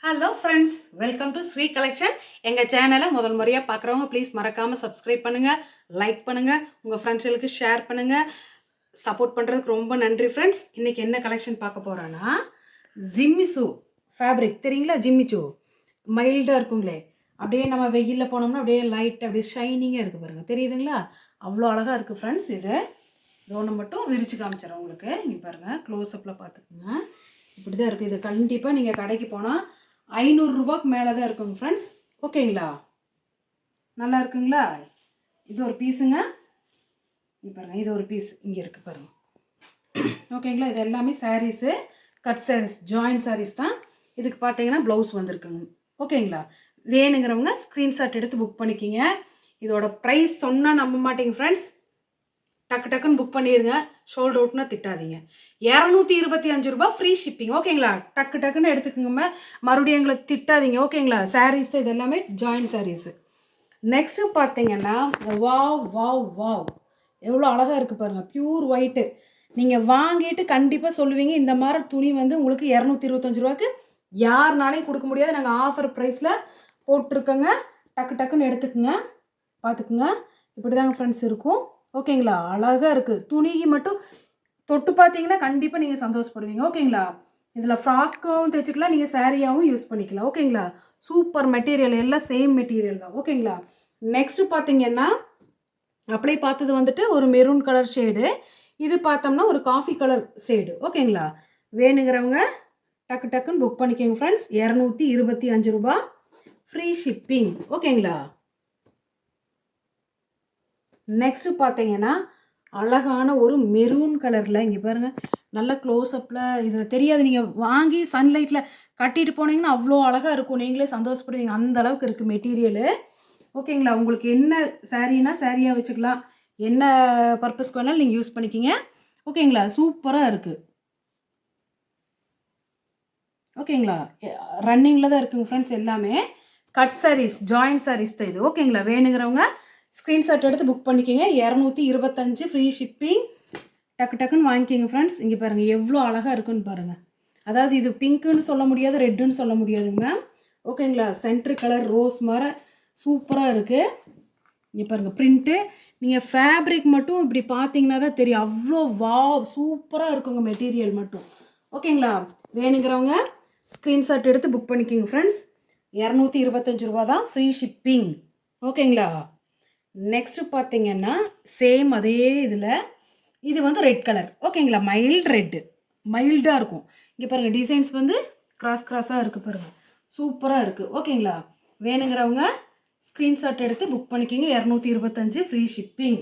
Hello friends, welcome to Sri collection. எங்கள் சேனலை முதல் முறையாக பார்க்குறவங்க ப்ளீஸ் மறக்காமல் சப்ஸ்கிரைப் பண்ணுங்கள், லைக் பண்ணுங்கள், உங்கள் ஃப்ரெண்ட்ஸுகளுக்கு ஷேர் பண்ணுங்கள். சப்போர்ட் பண்ணுறதுக்கு ரொம்ப நன்றி ஃப்ரெண்ட்ஸ். இன்றைக்கி என்ன கலெக்ஷன் பார்க்க போகிறோன்னா, ஜிம்மிசூ ஃபேப்ரிக் தெரியுங்களா? ஜிம்மிச்சூ மைல்டாக இருக்குங்களே, அப்படியே நம்ம வெயிலில் போனோம்னா அப்படியே லைட் அப்படியே ஷைனிங்காக இருக்குது பாருங்கள், தெரியுதுங்களா? அவ்வளோ அழகாக இருக்குது ஃப்ரெண்ட்ஸ். இது ஒன்று மட்டும் விரித்து காமிச்சிடறேன் உங்களுக்கு. இங்கே பாருங்கள், க்ளோஸ்அப்பில் பார்த்துக்குங்க. இப்படி தான் இருக்குது. இது கண்டிப்பாக நீங்கள் கடைக்கு போனால் 500 ரூபாய்க்கு மேலே தான் இருக்குங்க ஃப்ரெண்ட்ஸ். ஓகேங்களா? நல்லா இருக்குங்களா? இது ஒரு பீஸுங்க. இங்கே பாருங்கள், இது ஒரு பீஸ் இங்கே இருக்குது பாருங்கள். ஓகேங்களா? இது எல்லாமே சாரீஸு, கட் சாரீஸ், ஜாயின்ட் சாரீஸ் தான். இதுக்கு பார்த்தீங்கன்னா ப்ளவுஸ் வந்திருக்குங்க. ஓகேங்களா? வேணுங்கிறவங்க ஸ்க்ரீன்ஷாட் எடுத்து புக் பண்ணிக்கிங்க. இதோட ப்ரைஸ் சொன்னால் நம்ப மாட்டேங்க ஃப்ரெண்ட்ஸ். டக்கு டக்குன்னு புக் பண்ணிடுங்க. ஷோல்ட் அவுட்னா திட்டாதீங்க. 225 ரூபா ஃப்ரீ ஷிப்பிங். ஓகேங்களா? டக்கு டக்குன்னு எடுத்துக்கோங்க, மறுபடியும் எங்களை திட்டாதீங்க. ஓகேங்களா? சாரீஸ் இது எல்லாமே ஜாயின்ட் சாரீஸு. நெக்ஸ்ட்டு பார்த்தீங்கன்னா, வாவ் வாவ் வாவ், எவ்வளோ அழகாக இருக்குது பாருங்கள். Pure white. நீங்கள் வாங்கிட்டு கண்டிப்பாக சொல்லுவீங்க, இந்த மாதிரி துணி வந்து உங்களுக்கு 225 ரூபாய்க்கு யாருனாலையும் கொடுக்க முடியாது. நாங்கள் ஆஃபர் ப்ரைஸில் போட்டிருக்கோங்க. டக்கு டக்குன்னு எடுத்துக்குங்க. பார்த்துக்குங்க. இப்படி தாங்க ஃப்ரெண்ட்ஸ் இருக்கும். ஓகேங்களா? அழகாக இருக்குது. துணிக்கு மட்டும் தொட்டு பார்த்தீங்கன்னா கண்டிப்பாக நீங்கள் சந்தோஷப்படுவீங்க. ஓகேங்களா? இதில் ஃப்ராக்கும் தைச்சிக்கலாம், நீங்கள் சாரியாகவும் யூஸ் பண்ணிக்கலாம். ஓகேங்களா? சூப்பர் மெட்டீரியல், எல்லாம் சேம் மெட்டீரியல் தான். ஓகேங்களா? நெக்ஸ்ட்டு பார்த்தீங்கன்னா, அப்படியே பார்த்தது வந்துட்டு ஒரு மெரூன் கலர் ஷேடு. இது பார்த்தோம்னா ஒரு காஃபி கலர் ஷேடு. ஓகேங்களா? வேணுங்கிறவங்க டக்கு டக்குன்னு புக் பண்ணிக்கோங்க ஃப்ரெண்ட்ஸ். 225 ரூபா ஃப்ரீ ஷிப்பிங். ஓகேங்களா? நெக்ஸ்ட்டு பார்த்தீங்கன்னா, அழகான ஒரு மெரூன் கலரில், இங்கே பாருங்கள், நல்ல க்ளோஸ்அப்பில். இதில் தெரியாது, நீங்கள் வாங்கி சன்லைட்டில் கட்டிட்டு போனீங்கன்னா அவ்வளோ அழகாக இருக்கும். நீங்களே சந்தோஷப்படுவீங்க. அந்த அளவுக்கு இருக்குது மெட்டீரியலு. ஓகேங்களா? உங்களுக்கு என்ன சாரீனா சாரியாக வச்சுக்கலாம், என்ன பர்பஸ்க்கு வேணாலும் நீங்கள் யூஸ் பண்ணிக்கிங்க. ஓகேங்களா? சூப்பராக இருக்குது. ஓகேங்களா? ரன்னிங்கில் தான் இருக்குங்க ஃப்ரெண்ட்ஸ். எல்லாமே கட் சாரீஸ், ஜாயின்ட் சாரீஸ் தான் இது. ஓகேங்களா? வேணுங்கிறவங்க ஸ்க்ரீன்ஷாட் எடுத்து புக் பண்ணிக்கோங்க. 225 ஃப்ரீ ஷிப்பிங். டக்கு டக்குன்னு வாங்கிக்கிங்க ஃப்ரெண்ட்ஸ். இங்கே பாருங்கள் எவ்வளோ அழகாக இருக்குன்னு பாருங்கள். அதாவது இது பிங்க்குன்னு சொல்ல முடியாது, ரெட்டுன்னு சொல்ல முடியாதுங்க. ஓகேங்களா? சென்ட்ரு கலர் ரோஸ் மாதிரி சூப்பராக இருக்குது. இங்கே பாருங்கள் பிரிண்ட்டு. நீங்கள் ஃபேப்ரிக் மட்டும் இப்படி பார்த்தீங்கன்னா தான் தெரியும், அவ்வளோ வாவ் சூப்பராக இருக்குங்க மெட்டீரியல் மட்டும். ஓகேங்களா? வேணுங்கிறவங்க ஸ்க்ரீன்ஷாட் எடுத்து புக் பண்ணிக்கோங்க ஃப்ரெண்ட்ஸ். 225 ரூபா தான் ஃப்ரீ ஷிப்பிங். ஓகேங்களா? நெக்ஸ்ட்டு பார்த்தீங்கன்னா, சேம் அதே இதில் இது வந்து ரெட் கலர். ஓகேங்களா? மைல்டு ரெட்டு, மைல்டாக இருக்கும். இங்கே பாருங்கள், டிசைன்ஸ் வந்து கிராஸ் கிராஸாக இருக்குது பாருங்கள், சூப்பராக இருக்குது. ஓகேங்களா? வேணுங்கிறவங்க ஸ்க்ரீன்ஷாட் எடுத்து புக் பண்ணிக்கிங்க. 225 ஃப்ரீ ஷிப்பிங்.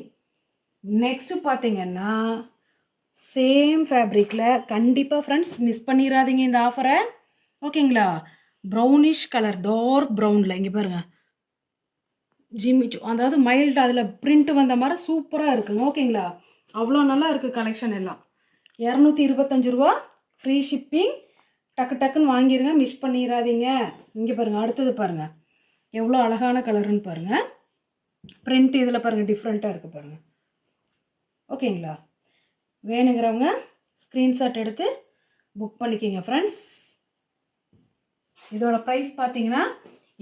நெக்ஸ்ட்டு பார்த்தீங்கன்னா, சேம் ஃபேப்ரிக்கில் கண்டிப்பாக ஃப்ரெண்ட்ஸ் மிஸ் பண்ணிடாதீங்க இந்த ஆஃபரை. ஓகேங்களா? ப்ரௌனிஷ் கலர், டார்க் ப்ரௌனில், இங்கே பாருங்கள் ஜிம்மிச்சூ, அதாவது மைல்டு, அதில் பிரிண்ட் வந்த மாதிரி சூப்பராக இருக்குங்க. ஓகேங்களா? அவ்வளோ நல்லா இருக்குது கலெக்ஷன் எல்லாம். 225 ரூபா ஃப்ரீ ஷிப்பிங். டக்கு டக்குன்னு வாங்கிடுங்க, மிஸ் பண்ணிடாதீங்க. இங்கே பாருங்கள், அடுத்தது பாருங்கள் எவ்வளோ அழகான கலருன்னு பாருங்கள். பிரிண்ட் இதில் பாருங்கள் டிஃப்ரெண்ட்டாக இருக்குது பாருங்கள். ஓகேங்களா? வேணுங்கிறவங்க ஸ்க்ரீன்ஷாட் எடுத்து புக் பண்ணிக்கிங்க ஃப்ரெண்ட்ஸ். இதோட ப்ரைஸ் பார்த்தீங்கன்னா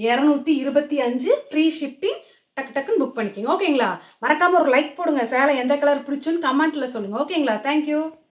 225 ஃப்ரீ ஷிப்பிங். டக்கு டக்குன்னு புக் பண்ணிக்கிங்க. ஓகேங்களா? மறக்காமல் ஒரு லைக் போடுங்க. சேலை எந்த கலர் பிடிச்சுன்னு கமெண்ட்டில் சொல்லுங்கள். ஓகேங்களா? தேங்க்யூ.